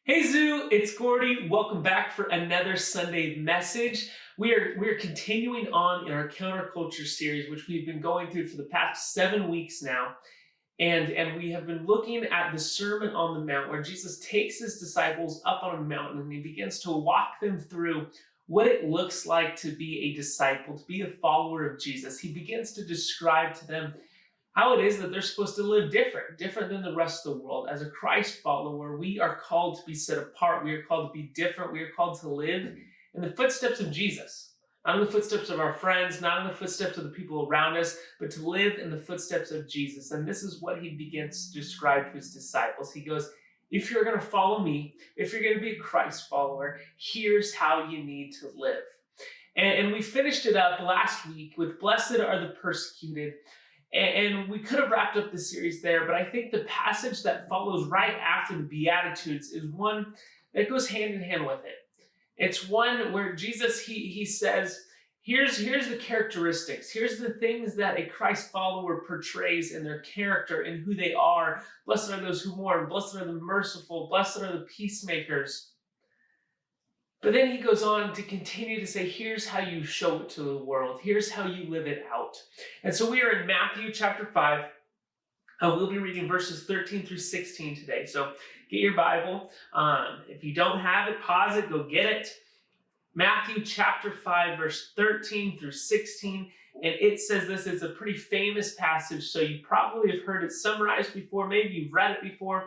Hey Zoo, it's Gordy. Welcome back for another Sunday message. We are continuing on in our counterculture series, which we've been going through for the past 7 weeks now. And we have been looking at the Sermon on the Mount, where Jesus takes his disciples up on a mountain and he begins to walk them through what it looks like to be a disciple, to be a follower of Jesus. He begins to describe to them how it is that they're supposed to live different than the rest of the world. As a Christ follower, we are called to be set apart. We are called to be different. We are called to live in the footsteps of Jesus, not in the footsteps of our friends, not in the footsteps of the people around us, but to live in the footsteps of Jesus. And this is what he begins to describe to his disciples. He goes, if you're going to follow me, if you're going to be a Christ follower, here's how you need to live. And we finished it up last week with blessed are the persecuted. And we could have wrapped up the series there, but I think the passage that follows right after the Beatitudes is one that goes hand in hand with it. It's one where Jesus, he says, here's the characteristics. Here's the things that a Christ follower portrays in their character and who they are. Blessed are those who mourn. Blessed are the merciful. Blessed are the peacemakers. But then he goes on to continue to say, here's how you show it to the world. Here's how you live it out. And so we are in Matthew chapter 5. We'll be reading verses 13 through 16 today. So get your Bible. If you don't have it, pause it, go get it. Matthew chapter 5, verse 13 through 16. And it says this is a pretty famous passage, so you probably have heard it summarized before. Maybe you've read it before.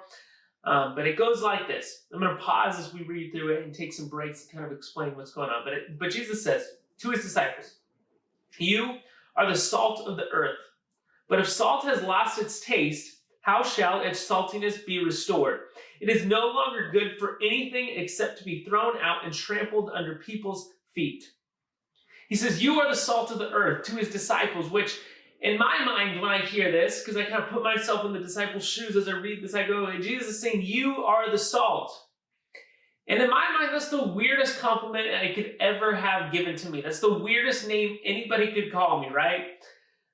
But it goes like this. I'm going to pause as we read through it and take some breaks to kind of explain what's going on. But Jesus says to his disciples, you are the salt of the earth. But if salt has lost its taste, how shall its saltiness be restored? It is no longer good for anything except to be thrown out and trampled under people's feet. He says, you are the salt of the earth to his disciples, which in my mind, when I hear this, because I kind of put myself in the disciples' shoes as I read this, I go, Jesus is saying, you are the salt. And in my mind, that's the weirdest compliment I could ever have given to me. That's the weirdest name anybody could call me, right?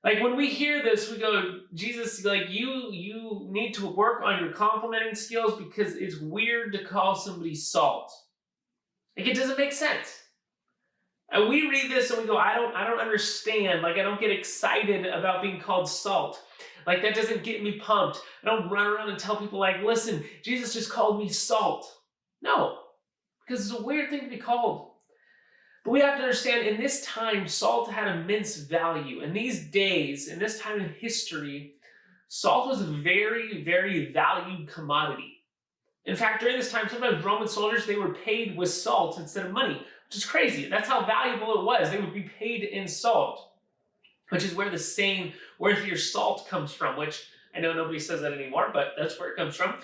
Like when we hear this, we go, Jesus, like you need to work on your complimenting skills because it's weird to call somebody salt. Like it doesn't make sense. And we read this and we go, I don't understand. Like, I don't get excited about being called salt. Like, that doesn't get me pumped. I don't run around and tell people, like, listen, Jesus just called me salt. No, because it's a weird thing to be called. But we have to understand, in this time, salt had immense value. In these days, in this time in history, salt was a very, very valued commodity. In fact, during this time, sometimes Roman soldiers, they were paid with salt instead of money, which is crazy. That's how valuable it was. They would be paid in salt, which is where the saying, where's your salt comes from, which I know nobody says that anymore, but that's where it comes from.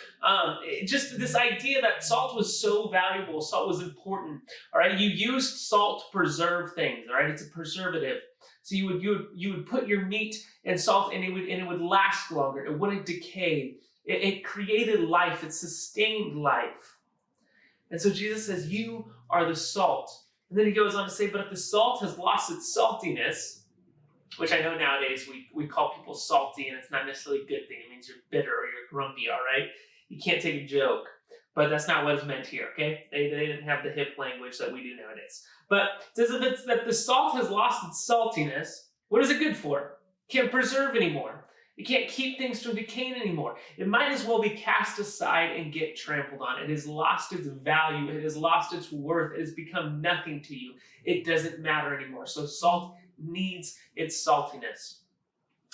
Just this idea that salt was so valuable, salt was important, all right? You used salt to preserve things, all right? It's a preservative. So you would put your meat in salt and it would last longer. It wouldn't decay. It created life. It sustained life. And so Jesus says, you are the salt. And then he goes on to say, but if the salt has lost its saltiness, which I know nowadays we call people salty, and it's not necessarily a good thing. It means you're bitter or you're grumpy, all right? You can't take a joke. But that's not what is meant here, okay? They didn't have the hip language that we do nowadays. But it says that the salt has lost its saltiness. What is it good for? It can't preserve anymore. It can't keep things from decaying anymore. It might as well be cast aside and get trampled on. It has lost its value. It has lost its worth. It has become nothing to you. It doesn't matter anymore. So salt needs its saltiness.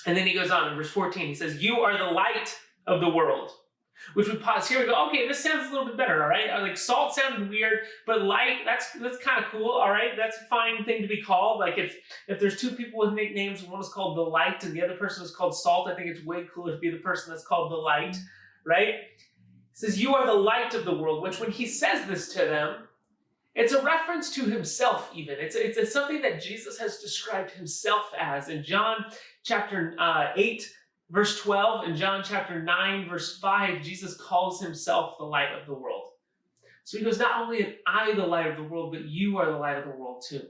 And then he goes on in verse 14. He says, you are the light of the world. Which we pause here and go, okay, this sounds a little bit better, all right? Like salt sounded weird, but light, that's kind of cool, all right? That's a fine thing to be called. Like if there's two people with nicknames, one is called the light and the other person is called salt, I think it's way cooler to be the person that's called the light, right? It says, you are the light of the world, which when he says this to them, it's a reference to himself even. It's something that Jesus has described himself as. In John chapter 8, verse 12, and John chapter 9, verse 5, Jesus calls himself the light of the world. So he goes, not only am I the light of the world, but you are the light of the world too.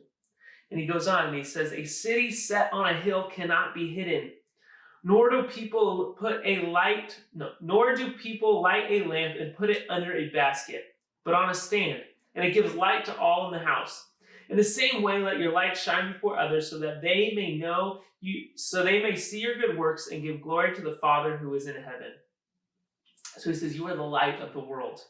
And he goes on and he says, a city set on a hill cannot be hidden, nor do people light a lamp and put it under a basket, but on a stand, and it gives light to all in the house. In the same way, let your light shine before others so that they may know you, so they may see your good works and give glory to the Father who is in heaven. So he says, you are the light of the world.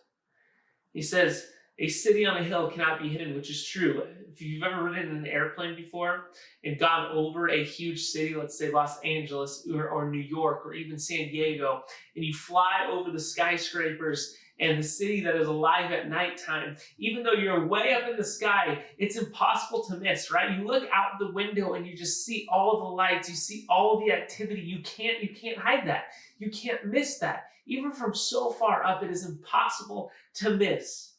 He says, a city on a hill cannot be hidden, which is true. If you've ever ridden in an airplane before and gone over a huge city, let's say Los Angeles or New York or even San Diego, and you fly over the skyscrapers and the city that is alive at nighttime, even though you're way up in the sky, it's impossible to miss, right? You look out the window and you just see all the lights, you see all the activity. You can't hide that. You can't miss that. Even from so far up, it is impossible to miss.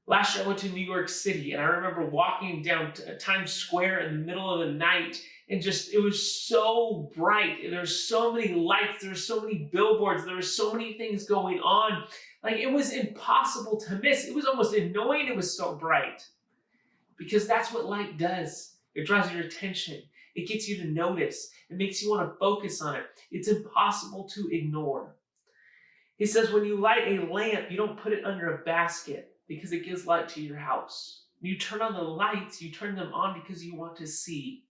Last year I went to New York City and I remember walking down Times Square in the middle of the night and it was so bright. There's so many lights, there's so many billboards, there were so many things going on. Like, it was impossible to miss. It was almost annoying it was so bright, because that's what light does. It draws your attention. It gets you to notice. It makes you want to focus on it. It's impossible to ignore. He says when you light a lamp, you don't put it under a basket because it gives light to your house. When you turn on the lights, you turn them on because you want to see.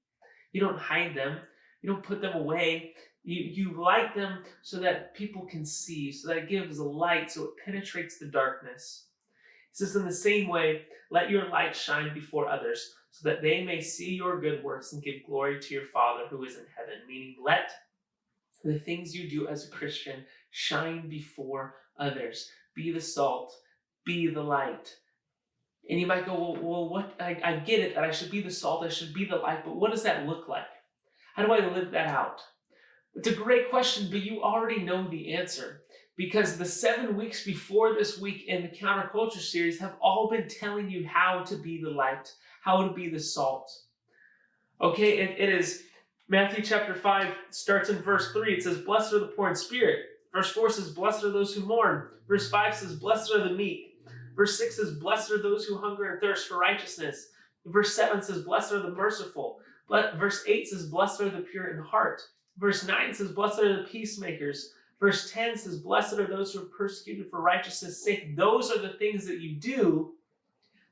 You don't hide them. You don't put them away. You light them so that people can see, so that it gives light, so it penetrates the darkness. He says, in the same way, let your light shine before others, so that they may see your good works and give glory to your Father who is in heaven. Meaning, let the things you do as a Christian shine before others. Be the salt. Be the light. And you might go, well, what? I get it that I should be the salt, I should be the light, but what does that look like? How do I live that out? It's a great question, but you already know the answer, because the 7 weeks before this week in the Counterculture series have all been telling you how to be the light, how to be the salt. Okay, it is Matthew chapter 5 starts in verse 3. It says, blessed are the poor in spirit. Verse 4 says, blessed are those who mourn. Verse 5 says, blessed are the meek. Verse 6 says, blessed are those who hunger and thirst for righteousness. Verse 7 says, blessed are the merciful. Verse 8 says, blessed are the pure in heart. Verse 9 says, blessed are the peacemakers. Verse 10 says, blessed are those who are persecuted for righteousness' sake. Those are the things that you do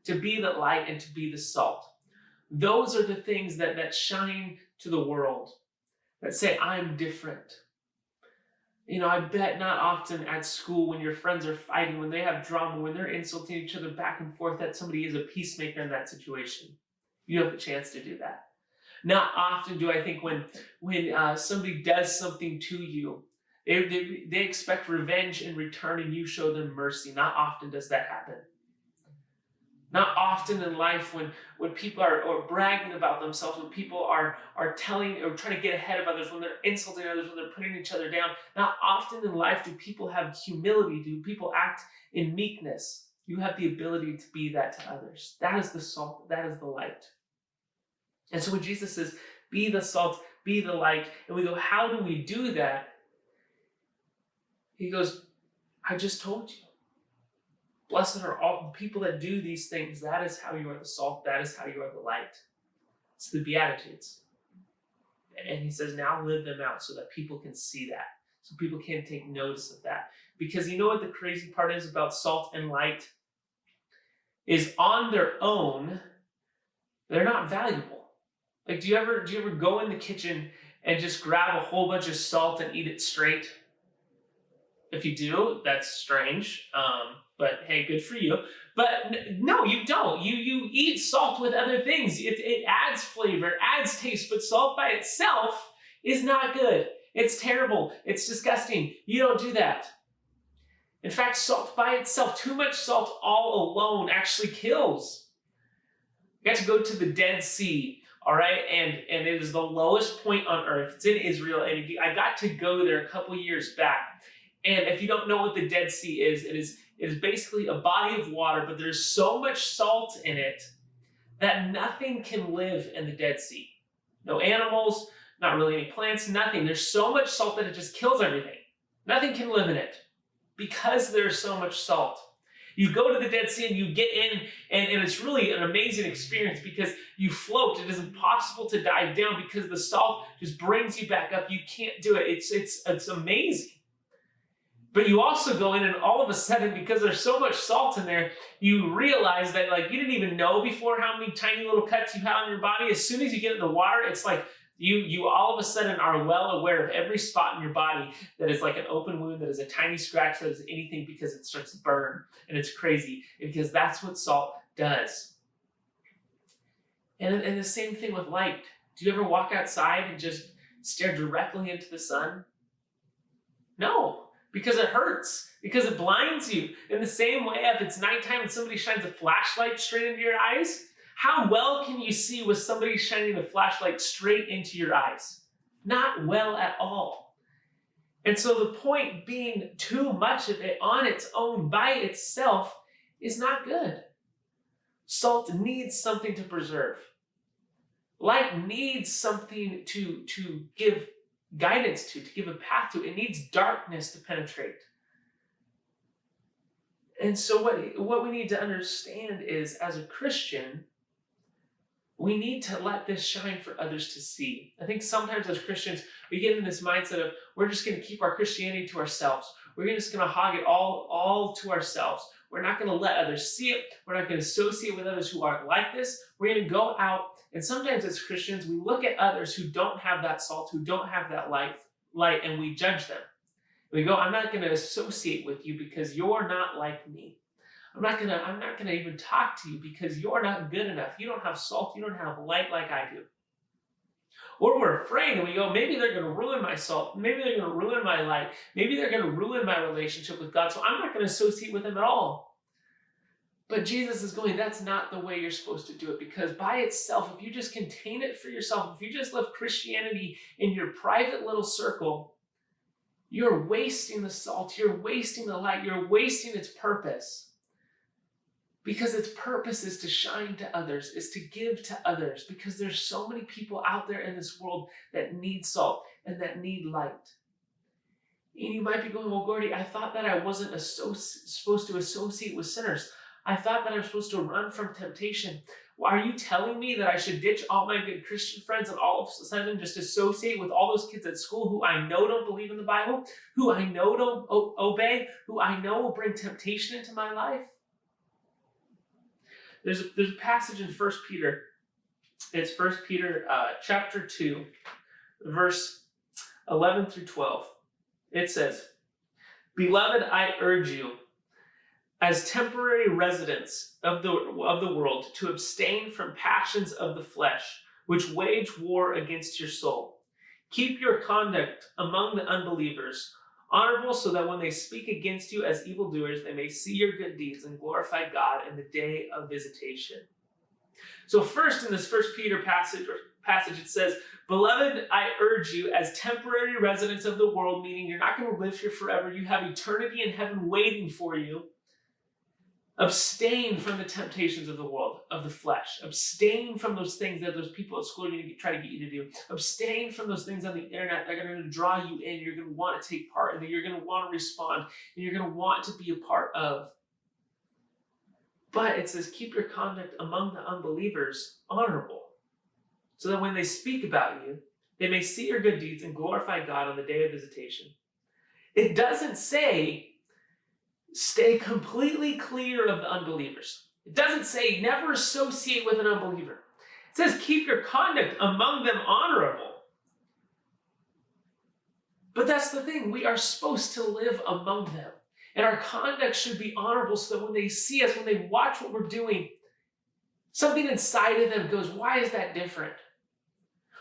to be the light and to be the salt. Those are the things that shine to the world, that say, I'm different. You know, I bet not often at school when your friends are fighting, when they have drama, when they're insulting each other back and forth, that somebody is a peacemaker in that situation. You have a chance to do that. Not often do I think when somebody does something to you, they expect revenge in return and you show them mercy. Not often does that happen. Not often in life when people are bragging about themselves, when people are telling or trying to get ahead of others, when they're insulting others, when they're putting each other down. Not often in life do people have humility, do people act in meekness. You have the ability to be that to others. That is the salt, that is the light. And so when Jesus says, be the salt, be the light, and we go, how do we do that? He goes, I just told you. Blessed are all the people that do these things. That is how you are the salt. That is how you are the light. It's the Beatitudes. And he says, now live them out so that people can see that. So people can take notice of that. Because you know what the crazy part is about salt and light? Is on their own, they're not valuable. Like, do you ever go in the kitchen and just grab a whole bunch of salt and eat it straight? If you do, that's strange. But hey, good for you. But no, you don't. You eat salt with other things. It adds flavor, it adds taste, but salt by itself is not good. It's terrible. It's disgusting. You don't do that. In fact, salt by itself, too much salt all alone actually kills. I got to go to the Dead Sea. All right, and it is the lowest point on earth. It's in Israel, and I got to go there a couple years back. And if you don't know what the Dead Sea is, it is basically a body of water, but there's so much salt in it that nothing can live in the Dead Sea. No animals, not really any plants, nothing. There's so much salt that it just kills everything. Nothing can live in it because there's so much salt. You go to the Dead Sea and you get in, and it's really an amazing experience because you float. It is impossible to dive down because the salt just brings you back up. You can't do it. It's amazing. But you also go in and all of a sudden, because there's so much salt in there, you realize that like you didn't even know before how many tiny little cuts you had on your body. As soon as you get in the water, it's like you all of a sudden are well aware of every spot in your body that is like an open wound, that is a tiny scratch, that is anything, because it starts to burn. And it's crazy because that's what salt does. And the same thing with light. Do you ever walk outside and just stare directly into the sun? No, because it hurts, because it blinds you. In the same way, if it's nighttime and somebody shines a flashlight straight into your eyes, how well can you see with somebody shining the flashlight straight into your eyes? Not well at all. And so the point being, too much of it on its own by itself is not good. Salt needs something to preserve. Light needs something to give guidance to give a path to. It needs darkness to penetrate. And so what we need to understand is, as a Christian, we need to let this shine for others to see. I think sometimes as Christians, we get in this mindset of we're just going to keep our Christianity to ourselves. We're just going to hog it all to ourselves. We're not going to let others see it. We're not going to associate with others who aren't like this. We're going to go out, and sometimes as Christians, we look at others who don't have that salt, who don't have that light, and we judge them. We go, I'm not going to associate with you because you're not like me. I'm not gonna even talk to you because you're not good enough. You don't have salt. You don't have light like I do. Or we're afraid and we go, maybe they're going to ruin my salt. Maybe they're going to ruin my light. Maybe they're going to ruin my relationship with God. So I'm not going to associate with them at all. But Jesus is going, that's not the way you're supposed to do it, because by itself, if you just contain it for yourself, if you just live Christianity in your private little circle, you're wasting the salt. You're wasting the light. You're wasting its purpose. Because its purpose is to shine to others, is to give to others, because there's so many people out there in this world that need salt and that need light. And you might be going, well, Gordy, I thought that I wasn't supposed to associate with sinners. I thought that I'm supposed to run from temptation. Well, are you telling me that I should ditch all my good Christian friends and all of a sudden just associate with all those kids at school who I know don't believe in the Bible, who I know don't obey, who I know will bring temptation into my life? There's a passage in 1 Peter. It's 1 Peter chapter 2, verse 11 through 12. It says, "Beloved, I urge you, as temporary residents of the world, to abstain from passions of the flesh, which wage war against your soul. Keep your conduct among the unbelievers honorable, so that when they speak against you as evildoers, they may see your good deeds and glorify God in the day of visitation." So first, in this 1 Peter passage, it says, "Beloved, I urge you as temporary residents of the world," meaning you're not going to live here forever. You have eternity in heaven waiting for you. Abstain from the temptations of the world, of the flesh. Abstain from those things that those people at school are going to try to get you to do. Abstain from those things on the internet that are going to draw you in. You're going to want to take part, and that you're going to want to respond, and you're going to want to be a part of. But it says, keep your conduct among the unbelievers honorable, so that when they speak about you, they may see your good deeds and glorify God on the day of visitation. It doesn't say stay completely clear of the unbelievers. It doesn't say never associate with an unbeliever. It says keep your conduct among them honorable. But that's the thing. We are supposed to live among them. And our conduct should be honorable, so that when they see us, when they watch what we're doing, something inside of them goes, why is that different?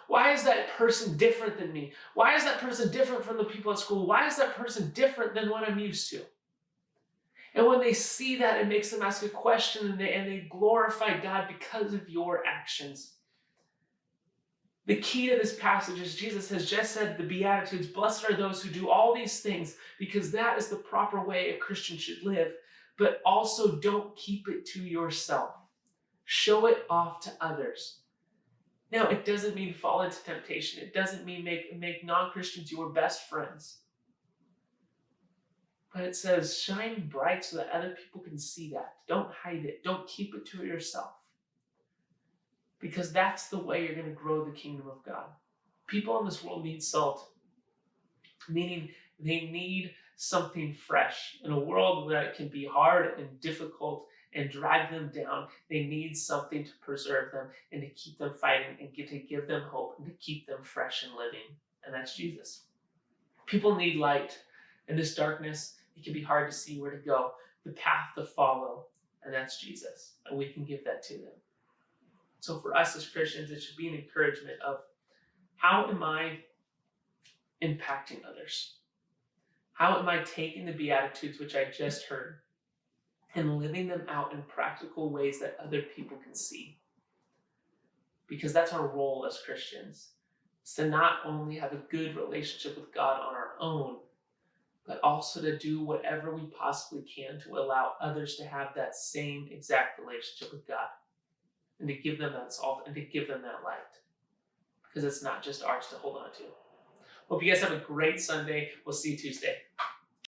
Why is that person different than me? Why is that person different from the people at school? Why is that person different than what I'm used to? And when they see that, it makes them ask a question, and they glorify God because of your actions. The key to this passage is Jesus has just said the Beatitudes, blessed are those who do all these things, because that is the proper way a Christian should live. But also don't keep it to yourself. Show it off to others. Now, it doesn't mean fall into temptation. It doesn't mean make non-Christians your best friends. But it says, shine bright so that other people can see that. Don't hide it. Don't keep it to yourself. Because that's the way you're going to grow the kingdom of God. People in this world need salt, meaning they need something fresh. In a world where it can be hard and difficult and drag them down, they need something to preserve them and to keep them fighting and to give them hope and to keep them fresh and living. And that's Jesus. People need light. In this darkness, it can be hard to see where to go, the path to follow, and that's Jesus. And we can give that to them. So for us as Christians, it should be an encouragement of, how am I impacting others? How am I taking the Beatitudes, which I just heard, and living them out in practical ways that other people can see? Because that's our role as Christians. It's to not only have a good relationship with God on our own, but also to do whatever we possibly can to allow others to have that same exact relationship with God, and to give them that salt and to give them that light. Because it's not just ours to hold on to. Hope you guys have a great Sunday. We'll see you Tuesday.